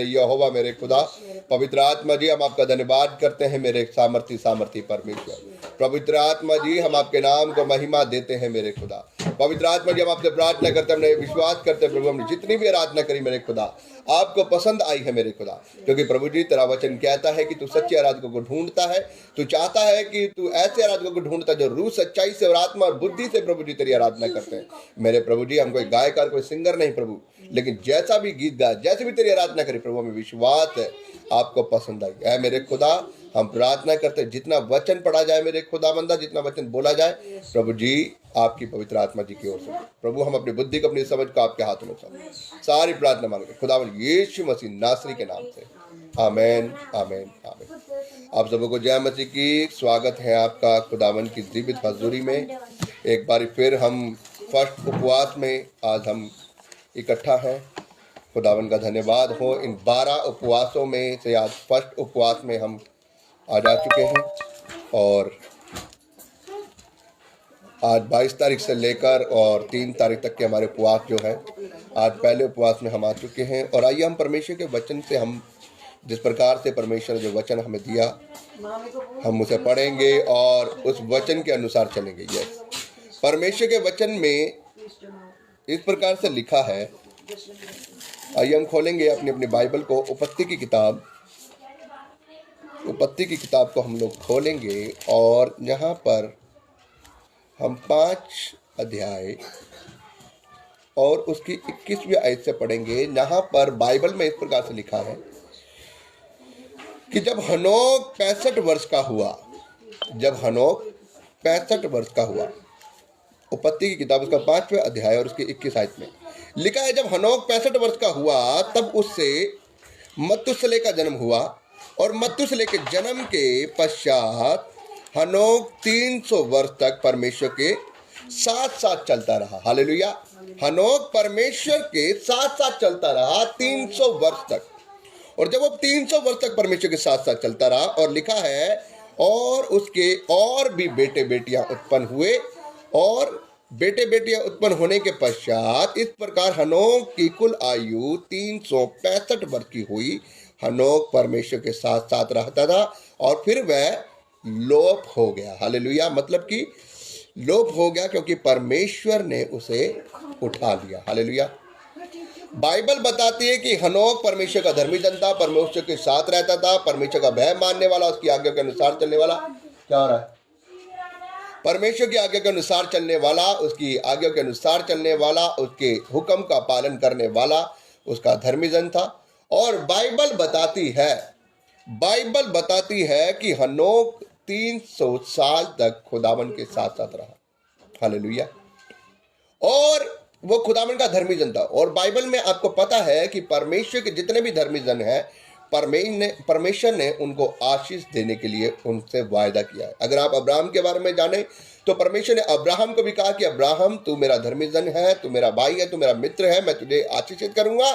यहोवा मेरे खुदा, पवित्र आत्मा जी हम आपका धन्यवाद करते हैं मेरे सामर्थी परमेश्वर। पवित्र आत्मा जी हम आपके नाम को महिमा देते हैं मेरे खुदा। पवित्र आत्मा जी हम आपसे प्रार्थना करते हैं, हमने विश्वास करते हैं प्रभु, हमने जितनी भी आराधना करी मेरे खुदा आपको पसंद आई है मेरे खुदा। क्योंकि प्रभु जी तेरा वचन कहता है कि तू सच्चे आराधकों को ढूंढता है, तू चाहता है कि तू ऐसे आराधकों को ढूंढता है जो रूह सच्चाई से और आत्मा और बुद्धि से प्रभु जी तेरी आराधना करते हैं। मेरे प्रभु जी हम कोई गायकार कोई सिंगर नहीं प्रभु, लेकिन जैसा भी गीत गाए जैसे भी तेरी आराधना करी प्रभु, हमें विश्वास है आपको पसंद आई है मेरे खुदा। हम प्रार्थना करते हैं जितना वचन पढ़ा जाए मेरे खुदाबंदा, जितना वचन बोला जाए प्रभु जी आपकी पवित्र आत्मा जी की ओर से प्रभु, हम अपनी बुद्धि को अपनी समझ को आपके हाथों में सौंपते सारी प्रार्थना मांगते खुदावंद यीशु मसीह नासरी के नाम से, आमेन आमेन आमेन। आप सबों को जय मसीह की, स्वागत है आपका खुदावंद की जीवित हजूरी में। एक बार फिर हम फर्स्ट उपवास में आज हम इकट्ठा हैं। खुदावन का धन्यवाद हो, इन 12 उपवासों में से आज फर्स्ट उपवास में हम आ जा चुके हैं और आज 22 तारीख से लेकर और 3 तारीख तक के हमारे उपवास जो है, आज पहले उपवास में हम आ चुके हैं। और आइए हम परमेश्वर के वचन से, हम जिस प्रकार से परमेश्वर जो वचन हमें दिया हम उसे पढ़ेंगे और उस वचन के अनुसार चलेंगे। यस, परमेश्वर के वचन में इस प्रकार से लिखा है। आइए हम खोलेंगे अपनी अपनी बाइबल को, उत्पत्ति की किताब को हम लोग खोलेंगे और यहाँ पर हम 5 अध्याय और उसकी 21वीं आयत से पढ़ेंगे। यहाँ पर बाइबल में इस प्रकार से लिखा है कि जब हनोक 65 वर्ष का हुआ, जब हनोक 65 वर्ष का हुआ, उत्पत्ति की किताब उसका 5वें अध्याय और उसकी 21 आयत में लिखा है, जब हनोक 65 वर्ष का हुआ तब उससे मत्तुसले का जन्म हुआ और मत्तुसले के जन्म के पश्चात हनोक 300 वर्ष तक परमेश्वर के साथ साथ चलता रहा। हालेलुया। हनोक परमेश्वर के साथ साथ चलता रहा 300 वर्ष तक। और जब वो 300 वर्ष तक परमेश्वर के साथ साथ चलता रहा, और लिखा है और उसके और भी बेटे बेटियां उत्पन्न हुए, और बेटे बेटियां उत्पन्न होने के पश्चात इस प्रकार हनोक की कुल आयु 365 वर्ष की हुई। हनोक परमेश्वर के साथ साथ रहता था और फिर वह लोप हो गया। हालेलुया। मतलब कि लोप हो गया क्योंकि परमेश्वर ने उसे उठा लिया। हालेलुया। बाइबल बताती है कि हनोक परमेश्वर का धर्मी जन था, परमेश्वर के साथ रहता था, परमेश्वर का भय मानने वाला, उसकी आज्ञा के अनुसार चलने वाला। क्या हो रहा है? परमेश्वर की आज्ञा के अनुसार चलने वाला, उसकी आज्ञा के अनुसार चलने वाला, उसके हुक्म का पालन करने वाला उसका धर्मी जन था। और बाइबल बताती है कि हनोक 300 साल तक खुदावन के साथ साथ रहा। हालेलुया। और वो खुदावन का धर्मी जन था। और बाइबल में आपको पता है कि परमेश्वर के जितने भी धर्मी जन हैं, परमेश्वर ने उनको आशीष देने के लिए उनसे वायदा किया है। अगर आप अब्राहम के बारे में जाने तो परमेश्वर ने अब्राहम को भी कहा कि अब्राहम तू मेरा धर्मी जन है, तू मेरा भाई है, तू मेरा मित्र है, मैं तुझे आशीषित करूंगा,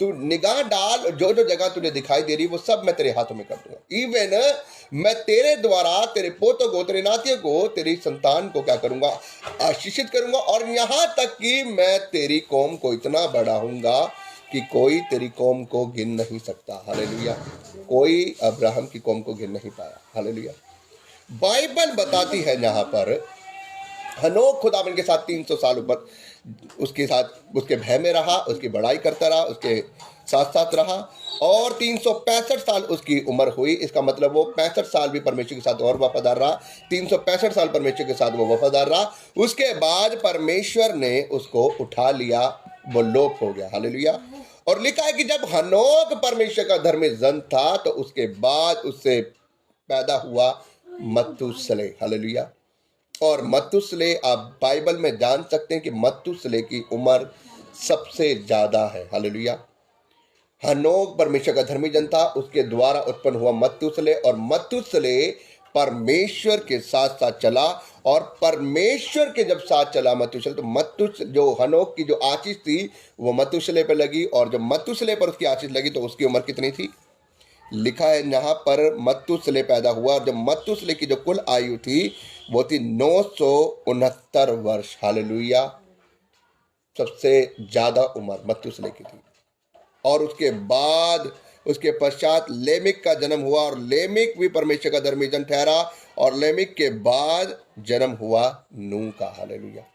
तू निगाह डाल, जो जो जगह तुझे दिखाई दे रही वो सब मैं तेरे हाथों में कर दूंगा। इवन मैं तेरे द्वारा तेरे पोतों को, तेरे नातियों को, तेरी संतान को क्या करूंगा? आशीषित करूंगा। और यहां तक कि मैं तेरी कौम को इतना बढ़ाऊंगा कि कोई तेरी कौम को गिन नहीं सकता। हालेलुया। कोई अब्राहम की कौम को गिन नहीं पाया। हालेलुया। बाइबल बताती है यहाँ पर हनोक खुदावन के साथ 300 साल ऊपर उसके साथ उसके भय में रहा, उसकी बड़ाई करता रहा, उसके साथ साथ रहा और 365 साल उसकी उम्र हुई। इसका मतलब वो 65 साल भी परमेश्वर के साथ और वफादार रहा। 365 साल परमेश्वर के साथ वो वफादार रहा। उसके बाद परमेश्वर ने उसको उठा लिया, वो लोप हो गया। हालेलुया। और लिखा है कि जब हनोक परमेश्वर का धर्मी जन था तो उसके बाद उससे पैदा हुआ मत्तुसले। हालेलुया। और मत्तुसले, आप बाइबल में जान सकते हैं कि मत्तुसले की उम्र सबसे ज्यादा है। हालेलुया। हनोक परमेश्वर का धर्मी जन था, उसके द्वारा उत्पन्न हुआ मत्तुसले, और मत्तुसले परमेश्वर के साथ साथ चला। और परमेश्वर के जब साथ चला मत्तुसले, तो जो हनोक की जो आशीष थी वो मत्तुसले पर लगी, और जब मत्तुसले पर उसकी आशीष लगी तो उसकी उम्र कितनी थी? लिखा है यहाँ पर मत्तुसले पैदा हुआ, और जब मत्तुसले की जो कुल आयु थी वो थी 969 वर्ष। हालेलुया। सबसे ज्यादा उम्र मत्तुसले की थी। और उसके पश्चात लेमिक का जन्म हुआ, और लेमिक भी परमेश्वर का धर्मी जन ठहरा, और लेमिक के बाद जन्म हुआ नूह का। हालेलुया।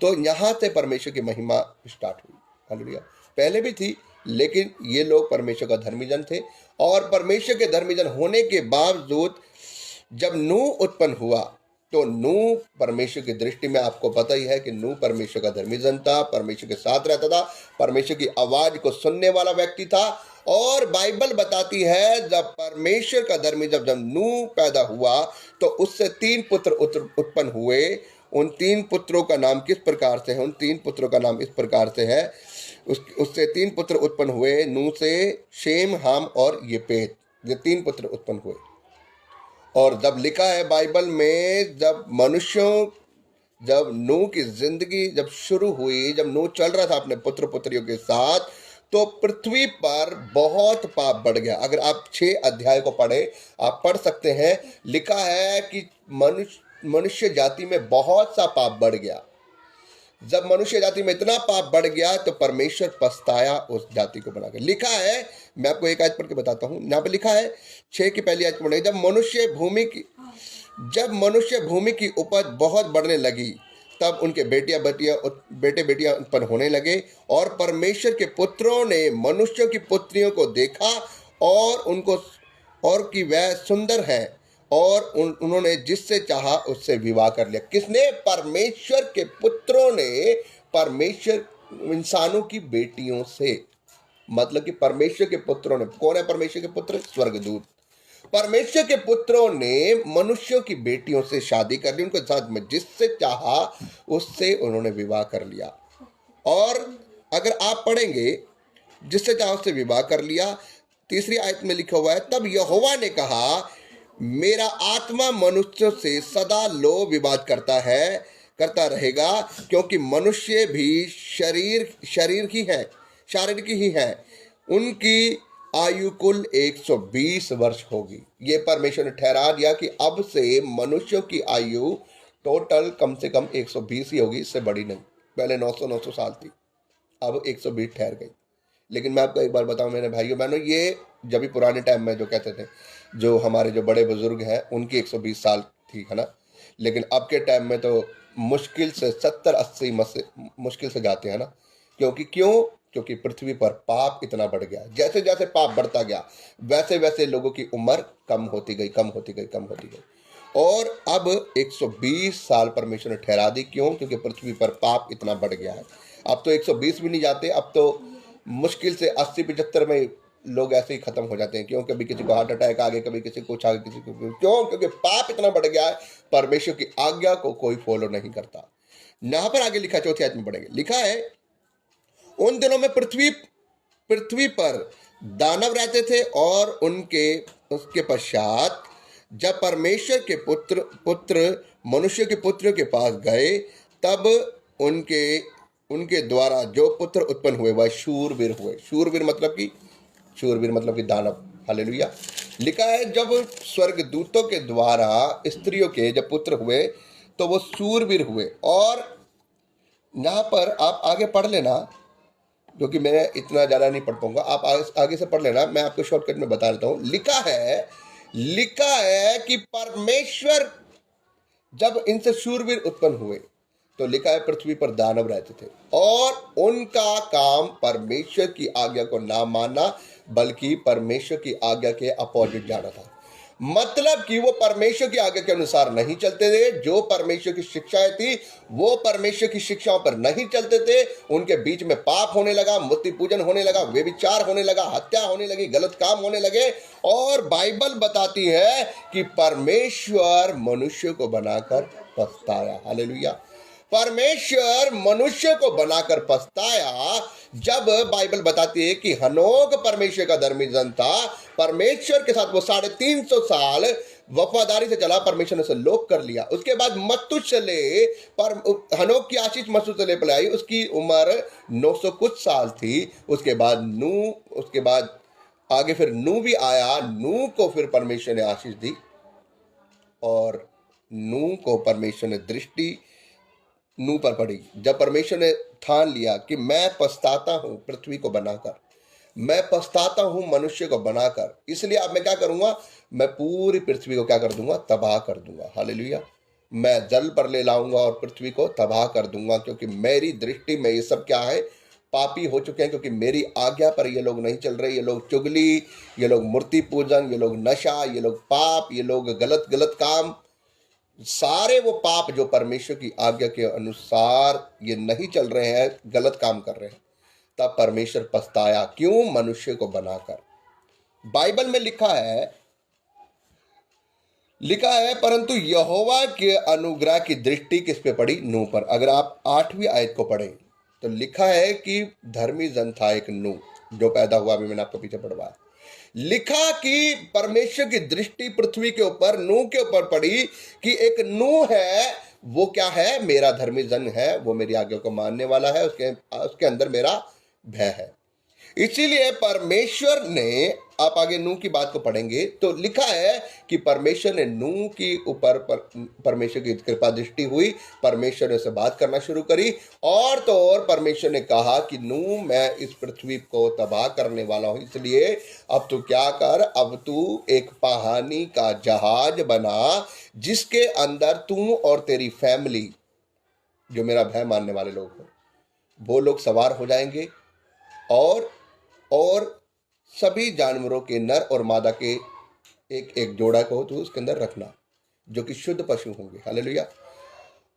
तो यहां से परमेश्वर की महिमा स्टार्ट हुई। हालेलुया। पहले भी थी, लेकिन ये लोग परमेश्वर का धर्मी जन थे, और परमेश्वर के धर्मी जन होने के बावजूद जब नूह उत्पन्न हुआ, तो नूह परमेश्वर की दृष्टि में, आपको पता ही है कि नूह परमेश्वर का धर्मी जन था, परमेश्वर के साथ रहता था, परमेश्वर की आवाज को सुनने वाला व्यक्ति था। और बाइबल बताती है जब परमेश्वर का धर्मी जब नूह पैदा हुआ, तो उससे 3 पुत्र उत्पन्न हुए। उन 3 पुत्रों का नाम किस प्रकार से है? उन 3 पुत्रों का नाम इस प्रकार से है। उससे 3 पुत्र उत्पन्न हुए नूह से, शेम, हाम और येपेत। ये 3 पुत्र उत्पन्न हुए। और जब लिखा है बाइबल में, जब नूह की जिंदगी जब शुरू हुई, जब नूह चल रहा था अपने पुत्र पुत्रियों के साथ, तो पृथ्वी पर बहुत पाप बढ़ गया। अगर आप 6 अध्याय को पढ़े, आप पढ़ सकते हैं, लिखा है कि मनुष्य जाति में बहुत सा पाप बढ़ गया। जब मनुष्य जाति में इतना पाप बढ़ गया, तो परमेश्वर पछताया उस जाति को बनाकर। लिखा है, मैं आपको एक आयत पढ़ के बताता हूं। यहाँ पे लिखा है 6 की पहली आयत पढ़े, जब मनुष्य भूमि की उपज बहुत बढ़ने लगी, तब उनके बेटे बेटियां उत्पन्न होने लगे, और परमेश्वर के पुत्रों ने मनुष्यों की पुत्रियों को देखा, और कि वह सुंदर है, और उन्होंने जिससे चाहा उससे विवाह कर लिया। किसने? परमेश्वर के पुत्रों ने इंसानों की बेटियों से। मतलब कि परमेश्वर के पुत्रों ने, कौन है परमेश्वर के पुत्र? स्वर्गदूत। परमेश्वर के पुत्रों ने मनुष्यों की बेटियों से शादी कर ली, उनके साथ में जिससे चाहा उससे उन्होंने विवाह कर लिया। और अगर आप पढ़ेंगे, जिससे चाहा उससे विवाह कर लिया, तीसरी आयत में लिखा हुआ है, तब यहोवा ने कहा, मेरा आत्मा मनुष्यों से सदा लो विवाद करता रहेगा, क्योंकि मनुष्य भी शारीरिक ही है। उनकी आयु कुल 120 वर्ष होगी। ये परमेश्वर ने ठहरा दिया कि अब से मनुष्यों की आयु टोटल कम से कम 120 ही होगी, इससे बड़ी नहीं। पहले 900 साल थी, अब 120 ठहर गई। लेकिन मैं आपको एक बार बताऊं मेरे भाइयों बहनों, ये जब भी पुराने टाइम में जो कहते थे, जो हमारे जो बड़े बुजुर्ग हैं, उनकी 120 साल थी, है ना। लेकिन अब के टाइम में तो मुश्किल से 70-80 मुश्किल से जाते हैं ना। क्योंकि पृथ्वी पर पाप इतना बढ़ गया। जैसे जैसे पाप बढ़ता गया, वैसे वैसे लोगों की उम्र कम होती गई। और अब 120 साल परमेश्वर ने ठहरा दी। क्यों? क्योंकि पृथ्वी पर पाप इतना बढ़ गया है। अब तो 120 भी नहीं जाते, अब तो मुश्किल से 80-75 में लोग ऐसे ही खत्म हो जाते हैं। क्यों? कभी किसी को हार्ट अटैक आ गया, कभी किसी को कुछ आ गया, किसी को क्यों? क्योंकि पाप इतना बढ़ गया है, परमेश्वर की आज्ञा को कोई फॉलो नहीं करता। यहां पर आगे लिखा, चौथी आयत में पढ़ेंगे, लिखा है, उन दिनों में पृथ्वी पर दानव रहते थे, और उसके पश्चात जब परमेश्वर के पुत्र मनुष्य के पुत्रों के पास गए, तब उनके द्वारा जो पुत्र उत्पन्न हुए वह शूरवीर हुए। शूरवीर मतलब कि दानव। हालेलुया। लिखा है, जब स्वर्गदूतों के द्वारा स्त्रियों के जब पुत्र हुए, तो वो शूरवीर हुए। और यहां पर आप आगे पढ़ लेना, क्योंकि मैं इतना ज़्यादा नहीं पढ़ पाऊंगा, आप आगे से पढ़ लेना, मैं आपको शॉर्टकट में बता देता हूं। लिखा है कि परमेश्वर जब इनसे शूरवीर उत्पन्न हुए, तो लिखा है पृथ्वी पर दानव रहते थे, और उनका काम परमेश्वर की आज्ञा को ना मानना, बल्कि परमेश्वर की आज्ञा के अपोजिट जाना था। मतलब कि वो परमेश्वर की आज्ञा के अनुसार नहीं चलते थे। जो परमेश्वर की शिक्षाएं थी, वो परमेश्वर की शिक्षाओं पर नहीं चलते थे। उनके बीच में पाप होने लगा, मूर्ति पूजन होने लगा, व्यभिचार होने लगा, हत्या होने लगी, गलत काम होने लगे। और बाइबल बताती है कि परमेश्वर मनुष्य को बनाकर पछताया। हालेलुया। परमेश्वर मनुष्य को बनाकर पछताया। जब बाइबल बताती है कि हनोक परमेश्वर का धर्मी जन था, परमेश्वर के साथ वो 350 साल वफादारी से चला, परमेश्वर ने उसे लोप कर लिया। उसके बाद हनोक की आशीष मथुशेलह पर आई, उसकी उम्र 900 कुछ साल थी। उसके बाद आगे फिर नूह भी आया। नूह को फिर परमेश्वर ने आशीष दी, और नूह को परमेश्वर ने दृष्टि नूह पर पड़ी। जब परमेश्वर ने ठान लिया कि मैं पछताता हूं पृथ्वी को बनाकर, मैं पछताता हूं मनुष्य को बनाकर, इसलिए अब मैं क्या करूंगा, मैं पूरी पृथ्वी को क्या कर दूंगा, तबाह कर दूंगा। हालेलुया। मैं जल पर ले लाऊंगा और पृथ्वी को तबाह कर दूंगा, क्योंकि मेरी दृष्टि में ये सब क्या है, पापी हो चुके हैं। क्योंकि मेरी आज्ञा पर ये लोग नहीं चल रहे, ये लोग चुगली, ये लोग मूर्ति पूजन, ये लोग नशा, ये लोग पाप, ये लोग गलत गलत काम, सारे वो पाप जो परमेश्वर की आज्ञा के अनुसार ये नहीं चल रहे हैं, गलत काम कर रहे हैं। तब परमेश्वर पछताया, क्यों, मनुष्य को बनाकर। बाइबल में लिखा है परंतु यहोवा के अनुग्रह की दृष्टि किस पे पड़ी, नूह पर। अगर आप 8वीं आयत को पढ़ें तो लिखा है कि धर्मी जन था एक नूह, जो पैदा हुआ, अभी मैंने आपको पीछे पढ़वाया। लिखा कि परमेश्वर की दृष्टि पृथ्वी के ऊपर, नूह के ऊपर पड़ी कि एक नूह है, वो क्या है, मेरा धर्मी जन है, वो मेरी आज्ञा को मानने वाला है, उसके अंदर मेरा भय है। इसीलिए परमेश्वर ने, आप आगे नूह की बात को पढ़ेंगे तो लिखा है कि परमेश्वर ने नूह की ऊपर परमेश्वर की कृपा दृष्टि हुई, परमेश्वर ने उससे बात करना शुरू करी, और तो और परमेश्वर ने कहा कि नूह, मैं इस पृथ्वी को तबाह करने वाला हूं, इसलिए अब तू क्या कर, अब तू एक पानी का जहाज बना, जिसके अंदर तू और तेरी फैमिली, जो मेरा भय मानने वाले लोग हैं, वो लोग सवार हो जाएंगे, और सभी जानवरों के नर और मादा के एक एक जोड़ा को तो उसके अंदर रखना, जो कि शुद्ध पशु होंगे। हालेलुया।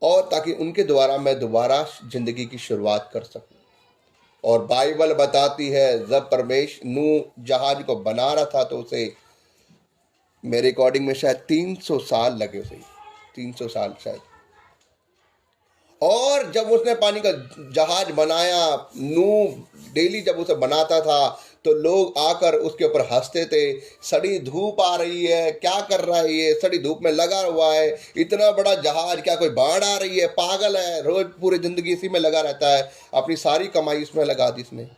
और ताकि उनके द्वारा मैं दोबारा जिंदगी की शुरुआत कर सकूं। और बाइबल बताती है जब परमेश्वर नूह जहाज को बना रहा था तो उसे, मेरे अकॉर्डिंग में शायद 300 साल लगे उसे, 300 साल शायद। और जब उसने पानी का जहाज बनाया, नूह डेली जब उसे बनाता था तो लोग आकर उसके ऊपर हंसते थे, सड़ी धूप आ रही है, क्या कर रहा है ये, सड़ी धूप में लगा हुआ है, इतना बड़ा जहाज, क्या कोई बाढ़ आ रही है, पागल है, रोज पूरी जिंदगी इसी में लगा रहता है, अपनी सारी कमाई इसमें लगा दी इसने।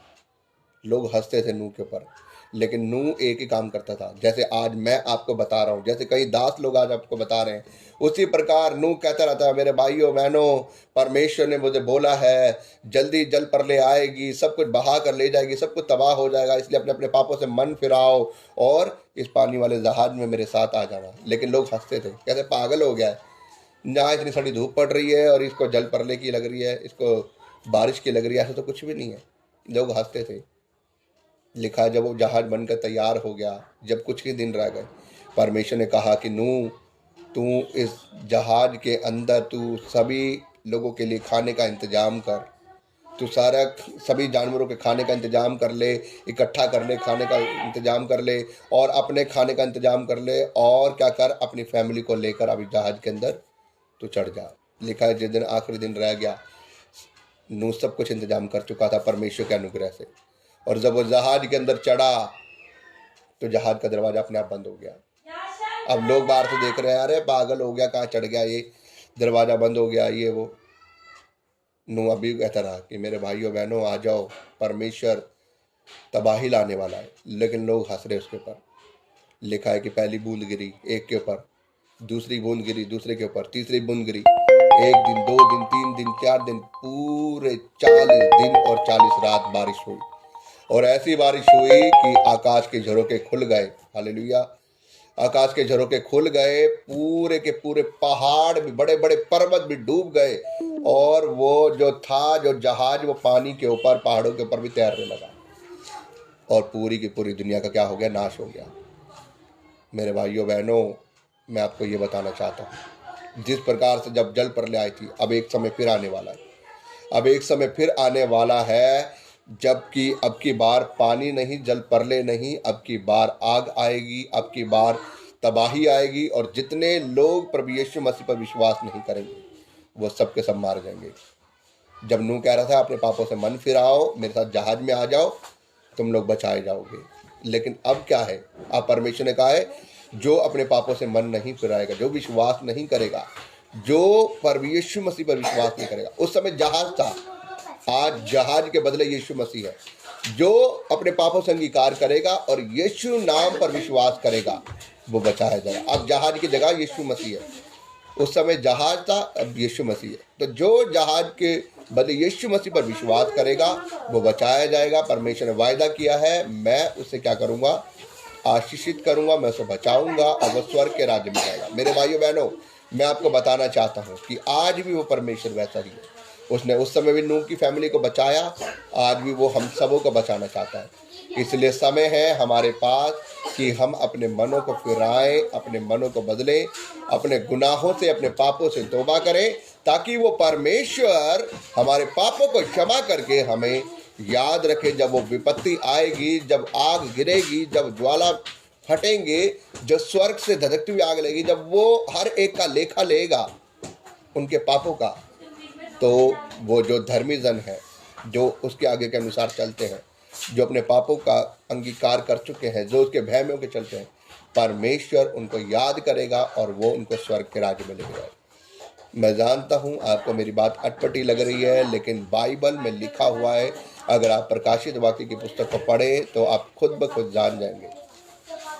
लोग हंसते थे नूह के ऊपर, लेकिन नूह एक ही काम करता था, जैसे आज मैं आपको बता रहा हूँ, जैसे कई दास लोग आज आपको बता रहे हैं, उसी प्रकार नूह कहता रहता है, मेरे भाइयों बहनों, परमेश्वर ने मुझे बोला है जल्दी जल प्रलय आएगी, सब कुछ बहा कर ले जाएगी, सब कुछ तबाह हो जाएगा, इसलिए अपने अपने पापों से मन फिराओ और इस पानी वाले जहाज में मेरे साथ आ जाना। लेकिन लोग हंसते थे, कहते पागल हो गया है, जहाँ इतनी सारी धूप पड़ रही है और इसको जल प्रलय की लग रही है, इसको बारिश की लग रही है, ऐसा तो कुछ भी नहीं है। लोग हंसते थे। लिखा जब वो जहाज बनकर तैयार हो गया, जब कुछ ही दिन रह गए, परमेश्वर ने कहा कि नूह, तू इस जहाज के अंदर तू सभी लोगों के लिए खाने का इंतजाम कर, तू सभी जानवरों के खाने का इंतजाम कर ले, इकट्ठा कर ले, खाने का इंतजाम कर ले, और अपने खाने का इंतजाम कर ले, और क्या कर, अपनी फैमिली को लेकर अभी जहाज के अंदर तू चढ़ जा। लिखा है जिस दिन आखिरी दिन रह गया, नूह सब कुछ इंतजाम कर चुका था परमेश्वर के अनुग्रह से, और जब वो जहाज के अंदर चढ़ा तो जहाज का दरवाजा अपने आप बंद हो गया। अब लोग बाहर से देख रहे हैं, अरे पागल हो गया, कहाँ चढ़ गया ये, दरवाजा बंद हो गया, ये वो। नूह अभी कहता रहा कि मेरे भाइयों बहनों आ जाओ, परमेश्वर तबाही लाने वाला है। लेकिन लोग हंस रहे उसके ऊपर। लिखा है कि पहली बूंद गिरी एक के ऊपर, दूसरी बूंद गिरी दूसरे के ऊपर, तीसरी बूंद गिरी, 1 दिन 2 दिन 3 दिन 4 दिन, पूरे 40 दिन और 40 रात बारिश हुई। और ऐसी बारिश हुई कि आकाश के झरोखे खुल गए। हालेलुया। आकाश के झरोखे खुल गए, पूरे के पूरे पहाड़ भी, बड़े बड़े पर्वत भी डूब गए, और वो जो था, जो जहाज, वो पानी के ऊपर, पहाड़ों के ऊपर भी तैरने लगा, और पूरी की पूरी दुनिया का क्या हो गया, नाश हो गया। मेरे भाइयों बहनों, मैं आपको ये बताना चाहता हूँ, जिस प्रकार से जब जल प्रलय आई थी, अब एक समय फिर आने वाला है। अब एक समय फिर आने वाला है, जबकि अब की बार पानी नहीं, जल प्रलय नहीं, अब की बार आग आएगी, अब की बार तबाही आएगी, और जितने लोग प्रभु यीशु मसीह पर विश्वास नहीं करेंगे वो सब के सब मार जाएंगे। जब नूह कह रहा था अपने पापों से मन फिराओ, मेरे साथ जहाज में आ जाओ, तुम लोग बचाए जाओगे। लेकिन अब क्या है, अब परमेश्वर ने कहा है, जो अपने पापों से मन नहीं फिराएगा, जो विश्वास नहीं करेगा, जो प्रभु यीशु मसीह पर विश्वास नहीं करेगा, उस समय जहाज था, आज जहाज के बदले यीशु मसीह है। जो अपने पापों से अंगीकार करेगा और यीशु नाम पर विश्वास करेगा, वो बचाया जाएगा। अब जहाज की जगह यीशु मसीह है। उस समय जहाज था, अब यीशु मसीह है। तो जो जहाज के बदले यीशु मसीह पर विश्वास करेगा वो बचाया जाएगा। परमेश्वर ने वायदा किया है, मैं उसे क्या करूँगा, आशीषित करूँगा, मैं उसे बचाऊँगा और वो स्वर्ग के राज्य में जाएगा। मेरे भाइयों बहनों, मैं आपको बताना चाहता हूँ कि आज भी वो परमेश्वर वैसा ही है। उसने उस समय भी नूह की फैमिली को बचाया, आज भी वो हम सबों को बचाना चाहता है। इसलिए समय है हमारे पास कि हम अपने मनों को फिराएं, अपने मनों को बदलें, अपने गुनाहों से, अपने पापों से तौबा करें, ताकि वो परमेश्वर हमारे पापों को क्षमा करके हमें याद रखे। जब वो विपत्ति आएगी, जब आग गिरेगी, जब ज्वाला फटेंगे, जो स्वर्ग से धधकती हुई आग लगेगी, जब वो हर एक का लेखा लेगा उनके पापों का, तो वो जो धर्मी जन है, जो उसके आगे के अनुसार चलते हैं, जो अपने पापों का अंगीकार कर चुके हैं, जो उसके भय में होकर चलते हैं, परमेश्वर उनको याद करेगा और वो उनको स्वर्ग के राज्य में ले जाएगा। मैं जानता हूँ आपको मेरी बात अटपटी लग रही है, लेकिन बाइबल में लिखा हुआ है। अगर आप प्रकाशित वाक्य की पुस्तक को पढ़ें तो आप खुद ब खुद जान जाएंगे।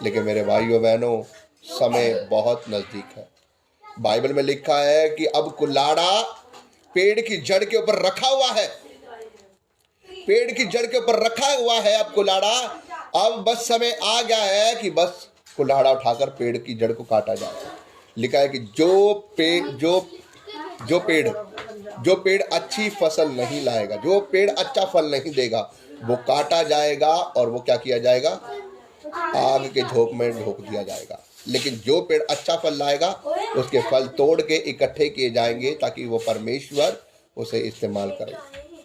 लेकिन मेरे भाइयों बहनों, समय बहुत नज़दीक है। बाइबल में लिखा है कि अब कुल्हाड़ा पेड़ की जड़ के ऊपर रखा हुआ है, पेड़ की जड़ के ऊपर रखा हुआ है अब कुल्हाड़ा। अब बस समय आ गया है कि बस कुल्हाड़ा उठाकर पेड़ की जड़ को काटा जाए। लिखा है कि जो पेड़ अच्छी फसल नहीं लाएगा, जो पेड़ अच्छा फल नहीं देगा, वो काटा जाएगा और वो क्या किया जाएगा, आग के झोंक में झोंक दिया जाएगा। लेकिन जो पेड़ अच्छा फल लाएगा उसके फल तोड़ के इकट्ठे किए जाएंगे ताकि वो परमेश्वर उसे इस्तेमाल करे।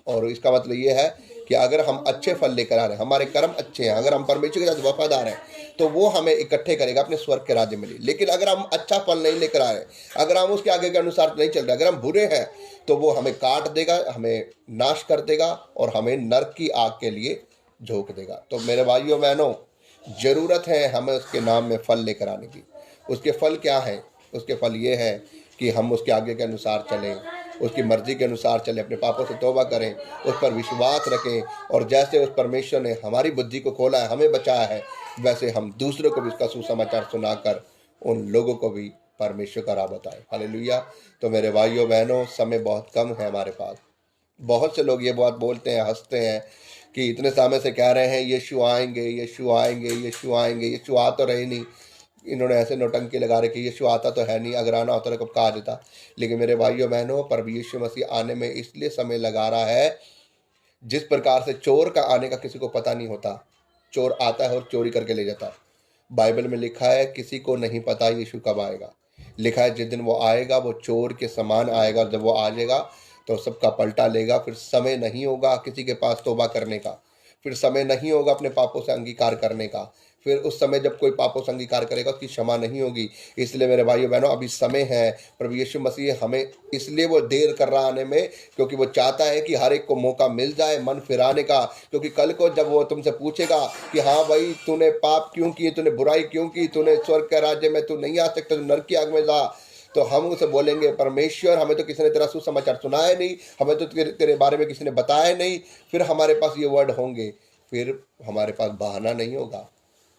और इसका मतलब ये है कि अगर हम अच्छे फल लेकर आ रहे हैं, हमारे कर्म अच्छे हैं, अगर हम परमेश्वर के साथ वफादार हैं, तो वो हमें इकट्ठे करेगा अपने स्वर्ग के राज्य में। लेकिन अगर हम अच्छा फल नहीं लेकर आ रहे, अगर हम उसके आगे के अनुसार नहीं चल रहे, अगर हम बुरे हैं, तो वो हमें काट देगा, हमें नाश कर देगा और हमें नरक की आग के लिए झोंक देगा। तो मेरे भाइयों बहनों, ज़रूरत है हमें उसके नाम में फल लेकर आने की। उसके फल क्या है? उसके फल ये है कि हम उसके आगे के अनुसार चलें, उसकी मर्जी के अनुसार चलें, अपने पापों से तौबा करें, उस पर विश्वास रखें, और जैसे उस परमेश्वर ने हमारी बुद्धि को खोला है, हमें बचाया है, वैसे हम दूसरों को भी इसका सुसमाचार सुनाकर उन लोगों को भी परमेश्वर का राह बताएं। हालेलुया। तो मेरे भाइयों बहनों, समय बहुत कम है हमारे पास। बहुत से लोग ये बात बोलते हैं, हंसते हैं कि इतने समय से कह रहे हैं यीशु आएंगे, यीशु आएंगे, यीशु आएंगे, यीशु आ तो रहे नहीं। इन्होंने ऐसे नौटंकी लगा रखी, यीशु आता तो है नहीं, अगर आना होता तो कब कहा देता। लेकिन मेरे भाइयों बहनों, पर यीशु मसीह आने में इसलिए समय लगा रहा है, जिस प्रकार से चोर का आने का किसी को पता नहीं होता। चोर आता है और चोरी करके ले जाता है। बाइबल में लिखा है किसी को नहीं पता यीशु कब आएगा। लिखा है जिस दिन वो आएगा वो चोर के समान आएगा। जब वो आ जाएगा तो सबका पलटा लेगा। फिर समय नहीं होगा किसी के पास तौबा करने का, फिर समय नहीं होगा अपने पापों से अंगीकार करने का। फिर उस समय जब कोई पापों से अंगीकार करेगा उसकी क्षमा नहीं होगी। इसलिए मेरे भाइयों बहनों, अभी समय है। प्रभु यीशु मसीह हमें इसलिए वो देर कर रहा आने में, क्योंकि वो चाहता है कि हर एक को मौका मिल जाए मन फिराने का। क्योंकि कल को जब वो तुमसे पूछेगा कि हाँ भाई, तूने पाप क्यों किए, तूने बुराई क्यों की, तूने स्वर्ग के राज्य में तू नहीं आ सकता, तू नरक की आग में जा, तो हम उसे बोलेंगे परमेश्वर, हमें तो किसी ने तेरा सुसमाचार सुनाया नहीं, हमें तो तेरे बारे में किसी ने बताया नहीं। फिर हमारे पास ये वर्ड होंगे, फिर हमारे पास बहाना नहीं होगा।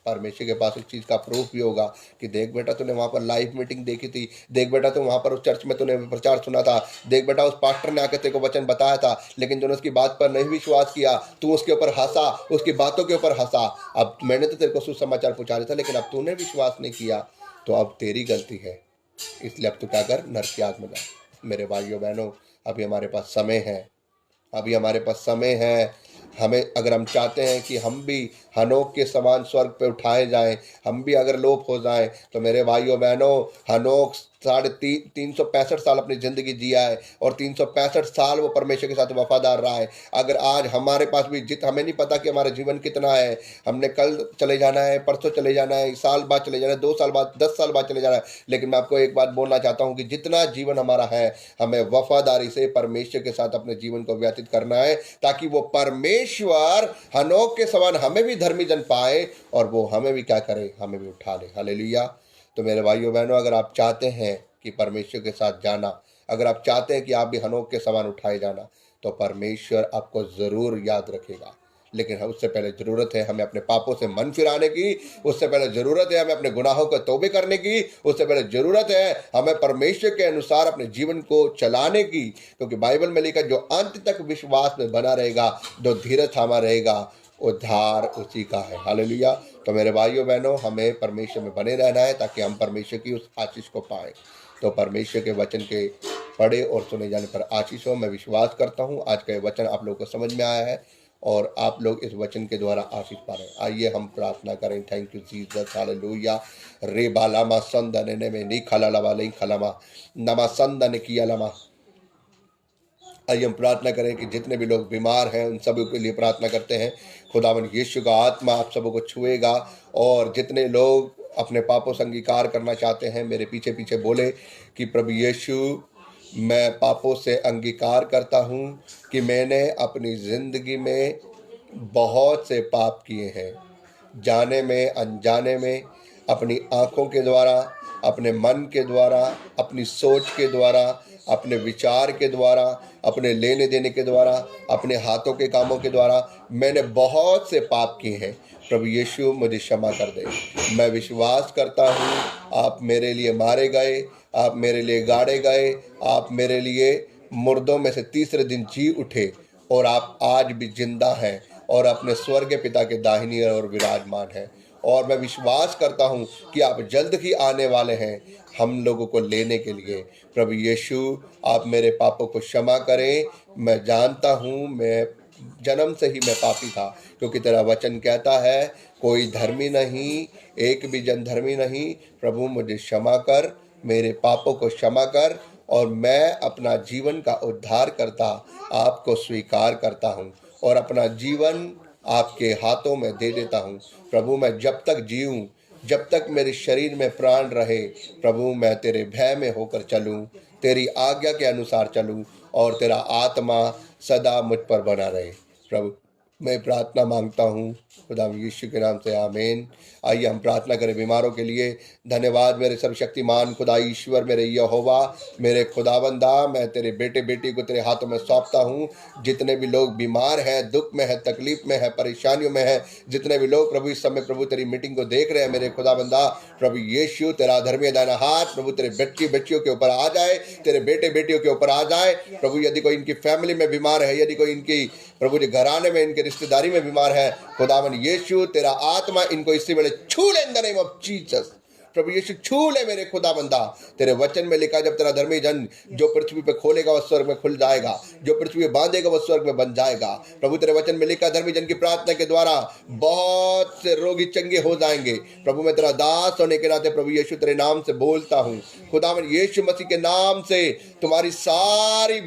परमेश्वर के पास उस चीज़ का प्रूफ भी होगा कि देख बेटा, तूने वहाँ पर लाइव मीटिंग देखी थी, देख बेटा तुम वहाँ पर उस चर्च में तूने प्रचार सुना था, देख बेटा उस पास्टर ने आकर तेरे को वचन बताया था, लेकिन तूने उसकी बात पर नहीं विश्वास किया, तू उसके ऊपर हंसा, उसकी बातों के ऊपर हंसा। अब मैंने तो तेरे को सुसमाचार पहुँचा दिया था, लेकिन अब तूने विश्वास नहीं किया, तो अब तेरी गलती है। इसलिए अब तू क्या कर, नरक की आग में जा। मेरे भाइयों बहनों, अभी हमारे पास समय है, अभी हमारे पास समय है। हमें, अगर हम चाहते हैं कि हम भी हनोक के समान स्वर्ग पे उठाए जाएं, हम भी अगर लोप हो जाएं, तो मेरे भाइयों बहनों, हनोक 365 साल अपनी ज़िंदगी जिया है और 365 साल वो परमेश्वर के साथ वफादार रहा है। अगर आज हमारे पास भी हमें नहीं पता कि हमारा जीवन कितना है, हमने कल चले जाना है, परसों चले जाना है, साल बाद चले जाना है, 2 साल बाद, 10 साल बाद चले जाना है, लेकिन मैं आपको एक बात बोलना चाहता हूँ कि जितना जीवन हमारा है, हमें वफादारी से परमेश्वर के साथ अपने जीवन को व्यतीत करना है, ताकि वो परमेश्वर हनोक के समान हमें भी धर्मी जन पाए और वो हमें भी क्या करे, हमें भी उठा ले। हालेलुया। तो मेरे भाइयों बहनों, अगर आप चाहते हैं कि परमेश्वर के साथ जाना, अगर आप चाहते हैं कि आप भी हनोक के समान उठाए जाना, तो परमेश्वर आपको ज़रूर याद रखेगा। लेकिन उससे पहले ज़रूरत है हमें अपने पापों से मन फिराने की, उससे पहले ज़रूरत है हमें अपने गुनाहों को तौबे करने की, उससे पहले ज़रूरत है हमें परमेश्वर के अनुसार अपने जीवन को चलाने की, क्योंकि बाइबल में लिखा जो अंत तक विश्वास में बना रहेगा, जो धीरज थामा रहेगा, उद्धार उसी का है। हालेलुया। तो मेरे भाइयों बहनों, हमें परमेश्वर में बने रहना है ताकि हम परमेश्वर की उस आशीष को पाएं। तो परमेश्वर के वचन के पढ़े और सुने जाने पर आशीष हो। मैं विश्वास करता हूँ आज का ये वचन आप लोगों को समझ में आया है और आप लोग इस वचन के द्वारा आशीष पा रहे हैं। आइए हम प्रार्थना करें। Thank you Jesus. हालेलुया। रे बालामा संदने में नी खलालावा नहीं खलामा नमा संदन किया लमा। आइए हम प्रार्थना करें कि जितने भी लोग बीमार हैं उन सभी के लिए प्रार्थना करते हैं। खुदावन यीशु का आत्मा आप सबों को छुएगा और जितने लोग अपने पापों से अंगीकार करना चाहते हैं मेरे पीछे पीछे बोले कि प्रभु यीशु, मैं पापों से अंगीकार करता हूँ कि मैंने अपनी ज़िंदगी में बहुत से पाप किए हैं, जाने में अनजाने में, अपनी आँखों के द्वारा, अपने मन के द्वारा, अपनी सोच के द्वारा, अपने विचार के द्वारा, अपने लेने देने के द्वारा, अपने हाथों के कामों के द्वारा मैंने बहुत से पाप किए हैं। प्रभु यीशु मुझे क्षमा कर दे। मैं विश्वास करता हूँ आप मेरे लिए मारे गए, आप मेरे लिए गाड़े गए, आप मेरे लिए मुर्दों में से तीसरे दिन जी उठे और आप आज भी जिंदा हैं और अपने स्वर्ग पिता के दाहिनी ओर विराजमान हैं। और मैं विश्वास करता हूँ कि आप जल्द ही आने वाले हैं हम लोगों को लेने के लिए। प्रभु यीशु, आप मेरे पापों को क्षमा करें। मैं जानता हूँ मैं जन्म से ही मैं पापी था, क्योंकि तेरा वचन कहता है कोई धर्मी नहीं, एक भी जन धर्मी नहीं। प्रभु मुझे क्षमा कर, मेरे पापों को क्षमा कर और मैं अपना जीवन का उद्धार करता आपको स्वीकार करता हूँ और अपना जीवन आपके हाथों में दे देता हूँ। प्रभु मैं जब तक जीऊँ, जब तक मेरे शरीर में प्राण रहे, प्रभु मैं तेरे भय में होकर चलूँ, तेरी आज्ञा के अनुसार चलूँ और तेरा आत्मा सदा मुझ पर बना रहे। प्रभु मैं प्रार्थना मांगता हूँ खुदा यीशु के नाम से, आमीन। आइए हम प्रार्थना करें बीमारों के लिए। धन्यवाद मेरे सर्वशक्तिमान खुदा ईश्वर, मेरे यहोवा, मेरे खुदाबंदा, मैं तेरे बेटे बेटी को तेरे हाथों में सौंपता हूँ। जितने भी लोग बीमार हैं, दुख में है, तकलीफ में है, परेशानियों में है, जितने भी लोग प्रभु इस समय प्रभु तेरी मीटिंग को देख रहे हैं, मेरे खुदाबंदा प्रभु यीशु तेरा धर्मी दाना हाथ प्रभु तेरे बच्चियों के ऊपर आ जाए, तेरे बेटे बेटियों के ऊपर आ जाए। प्रभु यदि कोई इनकी फैमिली में बीमार है, यदि कोई इनकी प्रभु जी घराने में, इनके रिश्तेदारी में बीमार है, खुदावन यीशु तेरा आत्मा इनको इसी वेले छू ले in the name of Jesus. प्रभु यीशु छू ले मेरे खुदाबंदा। तेरे वचन में लिखा जब तेरा धर्मी जन जो पृथ्वी पे खोलेगा वह स्वर्ग में खुल जाएगा, जो पृथ्वी पे बांधेगा वह स्वर्ग में बन जाएगा। प्रभु तेरे वचन में लिखा धर्मी जन की प्रार्थना के द्वारा बहुत से रोगी चंगे हो जाएंगे। प्रभु मैं तेरा दास होने के नाते प्रभु यीशु तेरे नाम से बोलता हूँ, खुदावन यीशु मसीह के नाम से तुम्हारी सारी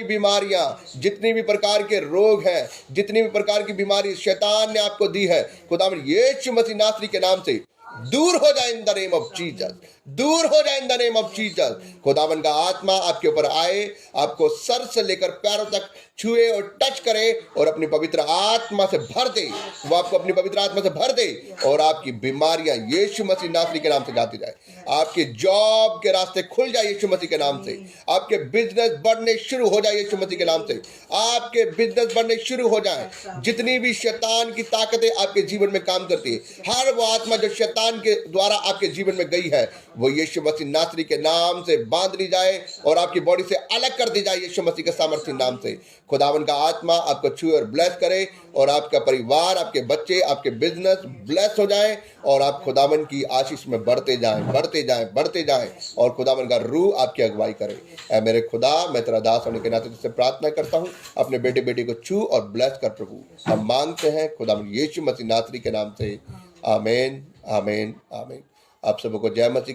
बीमारियां, जितनी भी प्रकार के रोग हैं, जितनी भी प्रकार की बीमारी शैतान ने आपको दी है, खुदावन यीशु मसीह नासरी के नाम से दूर हो जाए इन द नेम ऑफ जीसस, दूर हो जाए इन द नेम ऑफ जीसस। खुदावन का आत्मा आपके ऊपर आए, आपको सर से लेकर पैरों तक छुए और टच करे और अपनी पवित्र आत्मा से भर दे। वो आपको अपनी पवित्र आत्मा से भर दे और आपकी बीमारियां यीशु मसीह नासरी के नाम से जाती जाए। आपके जॉब के रास्ते खुल जाए यीशु मसीह के नाम से। आपके बिजनेस बढ़ने शुरू हो जाए यीशु मसीह के नाम से। आपके बिजनेस बढ़ने शुरू हो जाए। जितनी भी शैतान की ताकतें आपके जीवन में काम करती है, हर वो आत्मा जो शैतान के द्वारा आपके जीवन में गई है, वो यीशु मसीह नासरी के नाम से बांध ली जाए और आपकी बॉडी से अलग कर दी जाए यीशु मसीह के सामर्थ्य नाम से। खुदावन का आत्मा आपको छुए और ब्लेस करे और आपका परिवार, आपके बच्चे, आपके बिजनेस ब्लेस हो जाए और आप खुदावन की आशीष में बढ़ते जाएं और खुदावन का रूह आपकी अगुवाई करे। ऐ मेरे खुदा, मैं तेरा दास होने के नाते तुझसे प्रार्थना करता हूँ, अपने बेटे बेटी को छू और ब्लेस कर प्रभु। हम मांगते हैं खुदावन यीशु मसीह नासरी के नाम से, आमीन, आमीन, आमीन। आप सबको जय मसीह।